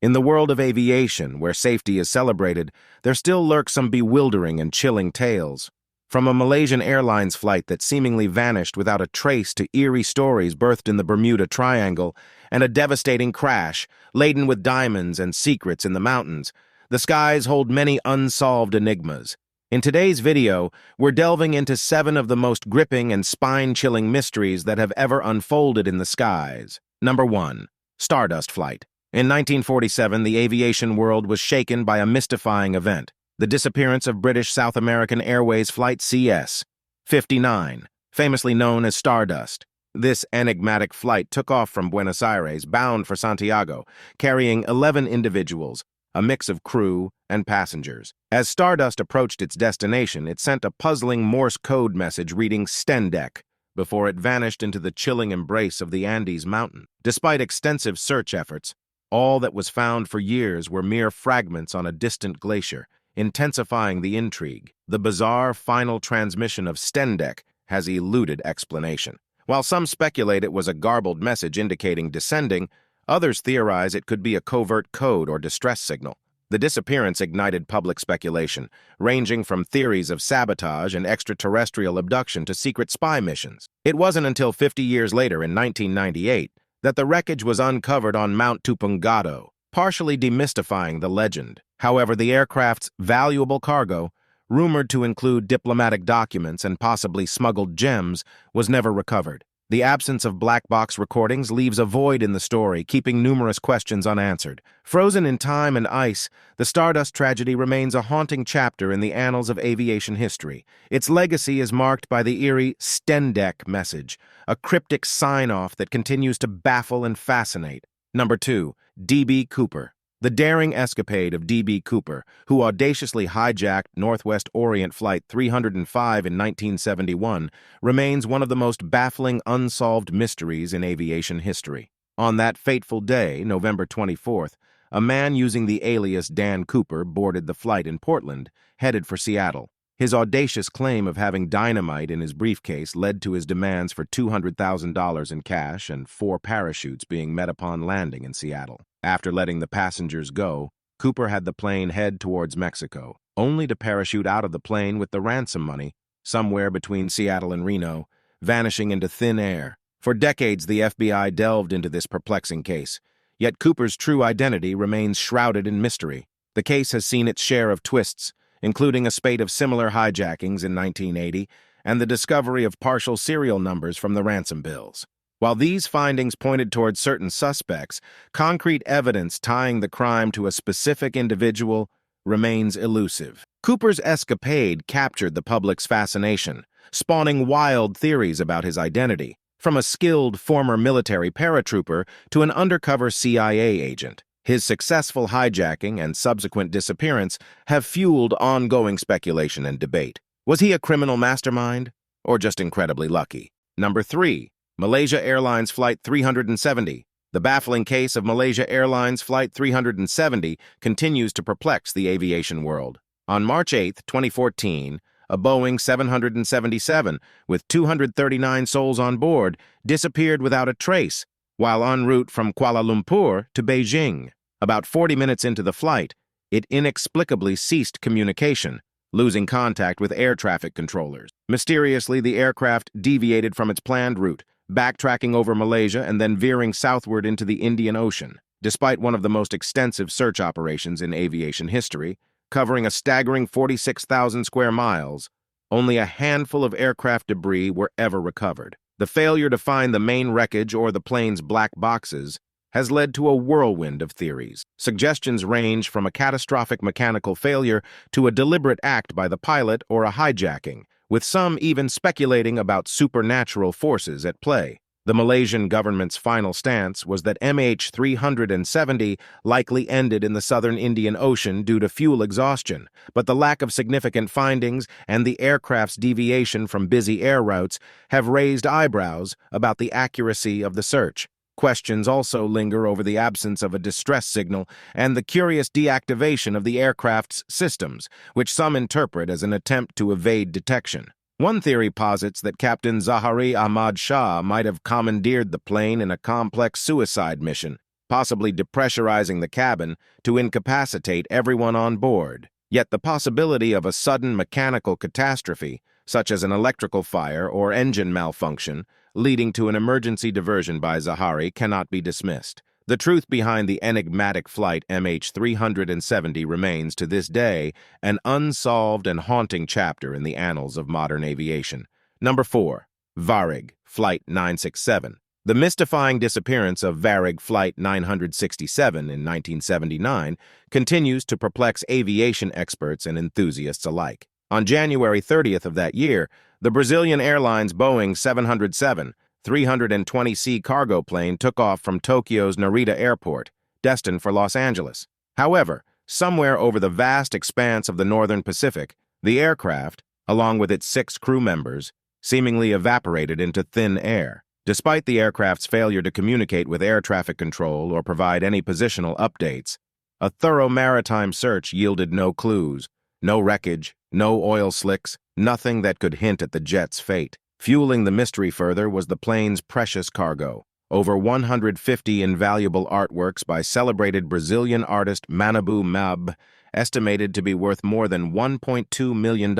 In the world of aviation, where safety is celebrated, there still lurk some bewildering and chilling tales. From a Malaysian Airlines flight that seemingly vanished without a trace to eerie stories birthed in the Bermuda Triangle and a devastating crash laden with diamonds and secrets in the mountains, the skies hold many unsolved enigmas. In today's video, we're delving into 7 of the most gripping and spine-chilling mysteries that have ever unfolded in the skies. Number 1. Stardust Flight. In 1947, the aviation world was shaken by a mystifying event: the disappearance of British South American Airways Flight CS-59, famously known as Stardust. This enigmatic flight took off from Buenos Aires, bound for Santiago, carrying 11 individuals, a mix of crew and passengers. As Stardust approached its destination, it sent a puzzling Morse code message reading "Stendek" before it vanished into the chilling embrace of the Andes mountain. Despite extensive search efforts, all that was found for years were mere fragments on a distant glacier, intensifying the intrigue. The bizarre final transmission of Stendek has eluded explanation. While some speculate it was a garbled message indicating descending, others theorize it could be a covert code or distress signal. The disappearance ignited public speculation, ranging from theories of sabotage and extraterrestrial abduction to secret spy missions. It wasn't until 50 years later, in 1998, that the wreckage was uncovered on Mount Tupungado, partially demystifying the legend. However, the aircraft's valuable cargo, rumored to include diplomatic documents and possibly smuggled gems, was never recovered. The absence of black box recordings leaves a void in the story, keeping numerous questions unanswered. Frozen in time and ice, the Stardust tragedy remains a haunting chapter in the annals of aviation history. Its legacy is marked by the eerie Stendek message, a cryptic sign-off that continues to baffle and fascinate. Number 2. D.B. Cooper. The daring escapade of D.B. Cooper, who audaciously hijacked Northwest Orient Flight 305 in 1971, remains one of the most baffling unsolved mysteries in aviation history. On that fateful day, November 24th, a man using the alias Dan Cooper boarded the flight in Portland, headed for Seattle. His audacious claim of having dynamite in his briefcase led to his demands for $200,000 in cash and 4 parachutes being met upon landing in Seattle. After letting the passengers go, Cooper had the plane head towards Mexico, only to parachute out of the plane with the ransom money, somewhere between Seattle and Reno, vanishing into thin air. For decades, the FBI delved into this perplexing case, yet Cooper's true identity remains shrouded in mystery. The case has seen its share of twists, including a spate of similar hijackings in 1980 and the discovery of partial serial numbers from the ransom bills. While these findings pointed towards certain suspects, concrete evidence tying the crime to a specific individual remains elusive. Cooper's escapade captured the public's fascination, spawning wild theories about his identity, from a skilled former military paratrooper to an undercover CIA agent. His successful hijacking and subsequent disappearance have fueled ongoing speculation and debate. Was he a criminal mastermind, or just incredibly lucky? Number 3. Malaysia Airlines Flight 370. The baffling case of Malaysia Airlines Flight 370 continues to perplex the aviation world. On March 8, 2014, a Boeing 777 with 239 souls on board disappeared without a trace, while en route from Kuala Lumpur to Beijing. About 40 minutes into the flight, it inexplicably ceased communication, losing contact with air traffic controllers. Mysteriously, the aircraft deviated from its planned route, backtracking over Malaysia and then veering southward into the Indian Ocean. Despite one of the most extensive search operations in aviation history, covering a staggering 46,000 square miles, only a handful of aircraft debris were ever recovered. The failure to find the main wreckage or the plane's black boxes has led to a whirlwind of theories. Suggestions range from a catastrophic mechanical failure to a deliberate act by the pilot or a hijacking, with some even speculating about supernatural forces at play. The Malaysian government's final stance was that MH370 likely ended in the southern Indian Ocean due to fuel exhaustion, but the lack of significant findings and the aircraft's deviation from busy air routes have raised eyebrows about the accuracy of the search. Questions also linger over the absence of a distress signal and the curious deactivation of the aircraft's systems, which some interpret as an attempt to evade detection. One theory posits that Captain Zahari Ahmad Shah might have commandeered the plane in a complex suicide mission, possibly depressurizing the cabin to incapacitate everyone on board. Yet the possibility of a sudden mechanical catastrophe, such as an electrical fire or engine malfunction, leading to an emergency diversion by Zahari cannot be dismissed. The truth behind the enigmatic flight MH370 remains, to this day, an unsolved and haunting chapter in the annals of modern aviation. Number 4. Varig Flight 967. The mystifying disappearance of Varig Flight 967 in 1979 continues to perplex aviation experts and enthusiasts alike. On January 30th of that year, the Brazilian Airlines Boeing 707 320C cargo plane took off from Tokyo's Narita Airport, destined for Los Angeles. However, somewhere over the vast expanse of the Northern Pacific, the aircraft, along with its 6 crew members, seemingly evaporated into thin air. Despite the aircraft's failure to communicate with air traffic control or provide any positional updates, a thorough maritime search yielded no clues, no wreckage, no oil slicks, nothing that could hint at the jet's fate. Fueling the mystery further was the plane's precious cargo, over 150 invaluable artworks by celebrated Brazilian artist Manabu Mab, estimated to be worth more than $1.2 million.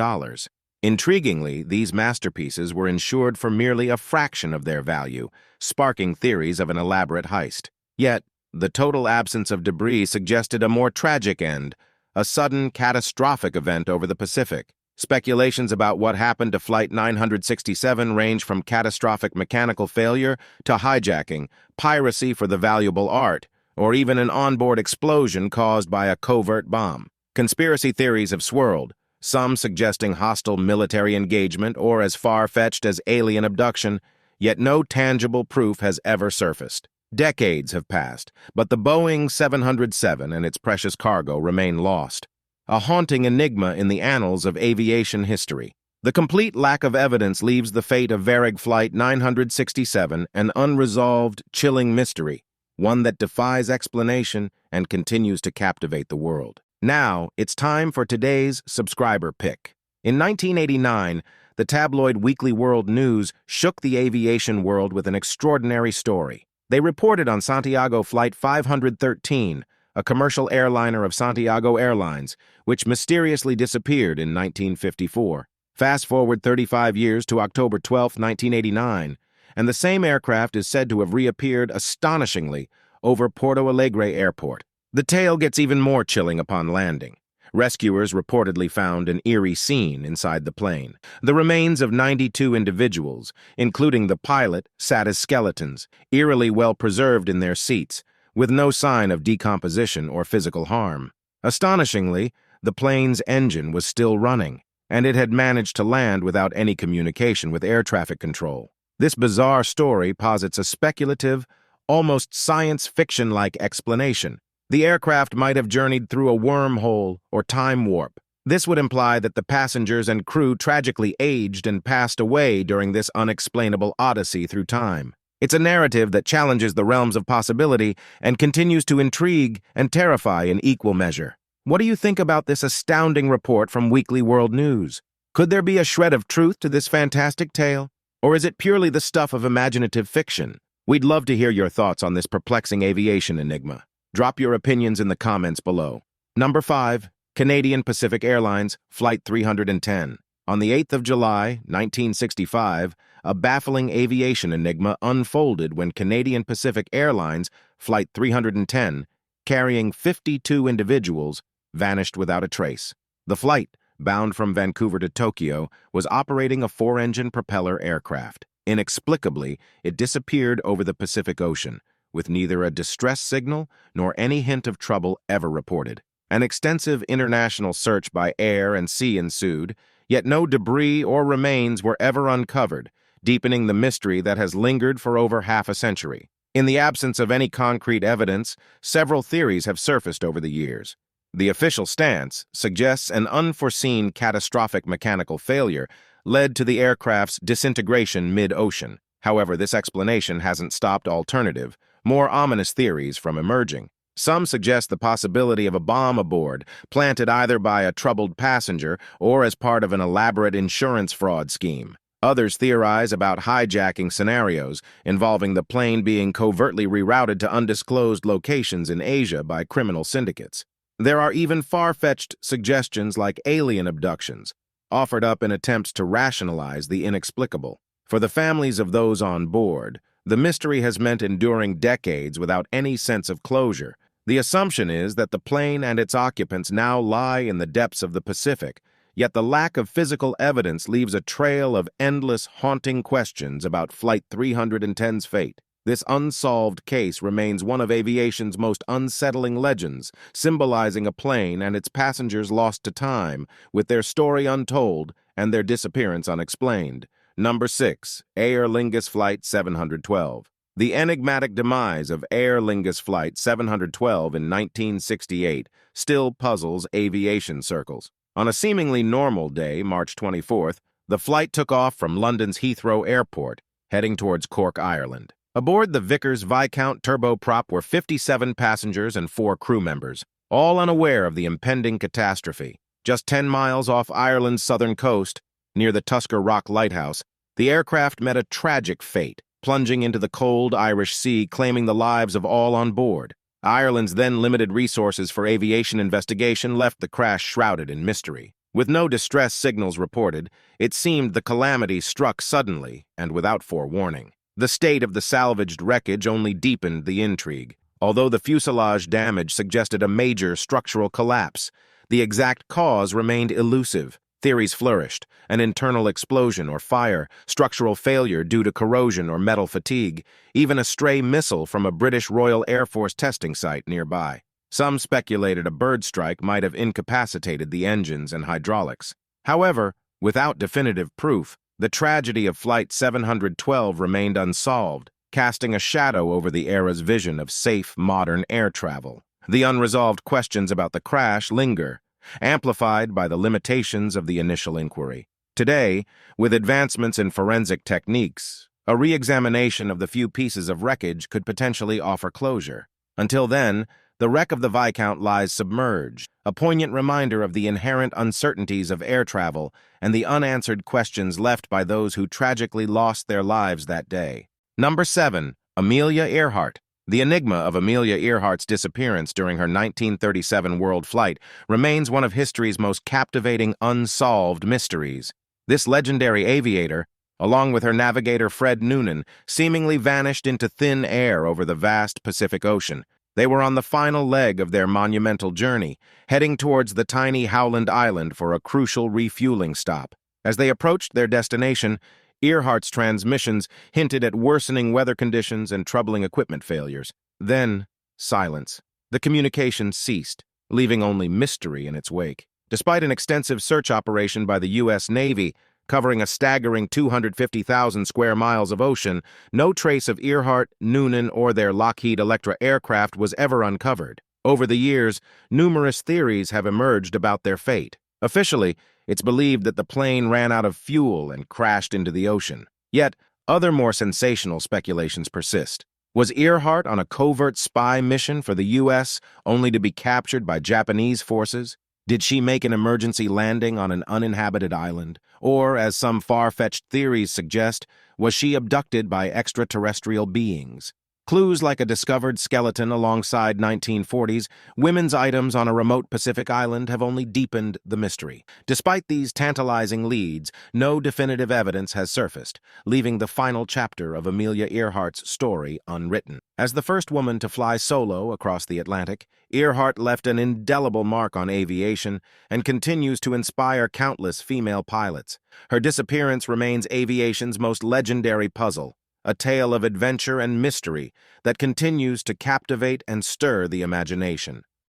Intriguingly, these masterpieces were insured for merely a fraction of their value, sparking theories of an elaborate heist. Yet, the total absence of debris suggested a more tragic end, a sudden, catastrophic event over the Pacific. Speculations about what happened to Flight 967 range from catastrophic mechanical failure to hijacking, piracy for the valuable art, or even an onboard explosion caused by a covert bomb. Conspiracy theories have swirled, some suggesting hostile military engagement or as far-fetched as alien abduction, yet no tangible proof has ever surfaced. Decades have passed, but the Boeing 707 and its precious cargo remain lost, a haunting enigma in the annals of aviation history. The complete lack of evidence leaves the fate of Varig Flight 967 an unresolved, chilling mystery, one that defies explanation and continues to captivate the world. Now, it's time for today's subscriber pick. In 1989, the tabloid Weekly World News shook the aviation world with an extraordinary story. They reported on Santiago Flight 513, a commercial airliner of Santiago Airlines, which mysteriously disappeared in 1954. Fast forward 35 years to October 12, 1989, and the same aircraft is said to have reappeared astonishingly over Porto Alegre Airport. The tale gets even more chilling upon landing. Rescuers reportedly found an eerie scene inside the plane. The remains of 92 individuals, including the pilot, sat as skeletons, eerily well preserved in their seats, with no sign of decomposition or physical harm. Astonishingly, the plane's engine was still running, and it had managed to land without any communication with air traffic control. This bizarre story posits a speculative, almost science fiction-like explanation. The aircraft might have journeyed through a wormhole or time warp. This would imply that the passengers and crew tragically aged and passed away during this unexplainable odyssey through time. It's a narrative that challenges the realms of possibility and continues to intrigue and terrify in equal measure. What do you think about this astounding report from Weekly World News? Could there be a shred of truth to this fantastic tale? Or is it purely the stuff of imaginative fiction? We'd love to hear your thoughts on this perplexing aviation enigma. Drop your opinions in the comments below. Number 5. Canadian Pacific Airlines Flight 310. On the 8th of July, 1965, a baffling aviation enigma unfolded when Canadian Pacific Airlines Flight 310, carrying 52 individuals, vanished without a trace. The flight, bound from Vancouver to Tokyo, was operating a 4-engine propeller aircraft. Inexplicably, it disappeared over the Pacific Ocean, with neither a distress signal nor any hint of trouble ever reported. An extensive international search by air and sea ensued, yet no debris or remains were ever uncovered, deepening the mystery that has lingered for over half a century. In the absence of any concrete evidence, several theories have surfaced over the years. The official stance suggests an unforeseen catastrophic mechanical failure led to the aircraft's disintegration mid-ocean. However, this explanation hasn't stopped alternative, more ominous theories from emerging. Some suggest the possibility of a bomb aboard, planted either by a troubled passenger or as part of an elaborate insurance fraud scheme. Others theorize about hijacking scenarios involving the plane being covertly rerouted to undisclosed locations in Asia by criminal syndicates. There are even far-fetched suggestions like alien abductions, offered up in attempts to rationalize the inexplicable. For the families of those on board, the mystery has meant enduring decades without any sense of closure. The assumption is that the plane and its occupants now lie in the depths of the Pacific, yet the lack of physical evidence leaves a trail of endless, haunting questions about Flight 310's fate. This unsolved case remains one of aviation's most unsettling legends, symbolizing a plane and its passengers lost to time, with their story untold and their disappearance unexplained. Number 6. Air Lingus Flight 712. The enigmatic demise of Air Lingus Flight 712 in 1968 still puzzles aviation circles. On a seemingly normal day, March 24th, the flight took off from London's Heathrow Airport, heading towards Cork, Ireland. Aboard the Vickers Viscount turboprop were 57 passengers and 4 crew members, all unaware of the impending catastrophe. Just 10 miles off Ireland's southern coast, near the Tusker Rock Lighthouse, the aircraft met a tragic fate, plunging into the cold Irish Sea, claiming the lives of all on board. Ireland's then limited resources for aviation investigation left the crash shrouded in mystery. With no distress signals reported, it seemed the calamity struck suddenly and without forewarning. The state of the salvaged wreckage only deepened the intrigue. Although the fuselage damage suggested a major structural collapse, the exact cause remained elusive. Theories flourished: an internal explosion or fire, structural failure due to corrosion or metal fatigue, even a stray missile from a British Royal Air Force testing site nearby. Some speculated a bird strike might have incapacitated the engines and hydraulics. However, without definitive proof, the tragedy of Flight 712 remained unsolved, casting a shadow over the era's vision of safe, modern air travel. The unresolved questions about the crash linger, amplified by the limitations of the initial inquiry. Today, with advancements in forensic techniques, a re-examination of the few pieces of wreckage could potentially offer closure. Until then, the wreck of the Viscount lies submerged, a poignant reminder of the inherent uncertainties of air travel and the unanswered questions left by those who tragically lost their lives that day. Number 7. Amelia Earhart. The enigma of Amelia Earhart's disappearance during her 1937 world flight remains one of history's most captivating unsolved mysteries. This legendary aviator, along with her navigator Fred Noonan, seemingly vanished into thin air over the vast Pacific Ocean. They were on the final leg of their monumental journey, heading towards the tiny Howland Island for a crucial refueling stop. As they approached their destination, Earhart's transmissions hinted at worsening weather conditions and troubling equipment failures. Then, silence. The communication ceased, leaving only mystery in its wake. Despite an extensive search operation by the U.S. Navy, covering a staggering 250,000 square miles of ocean, no trace of Earhart, Noonan, or their Lockheed Electra aircraft was ever uncovered. Over the years, numerous theories have emerged about their fate. Officially, it's believed that the plane ran out of fuel and crashed into the ocean. Yet, other more sensational speculations persist. Was Earhart on a covert spy mission for the U.S. only to be captured by Japanese forces? Did she make an emergency landing on an uninhabited island? Or, as some far-fetched theories suggest, was she abducted by extraterrestrial beings? Clues like a discovered skeleton alongside 1940s women's items on a remote Pacific island have only deepened the mystery. Despite these tantalizing leads, no definitive evidence has surfaced, leaving the final chapter of Amelia Earhart's story unwritten. As the first woman to fly solo across the Atlantic, Earhart left an indelible mark on aviation and continues to inspire countless female pilots. Her disappearance remains aviation's most legendary puzzle, a tale of adventure and mystery that continues to captivate and stir the imagination.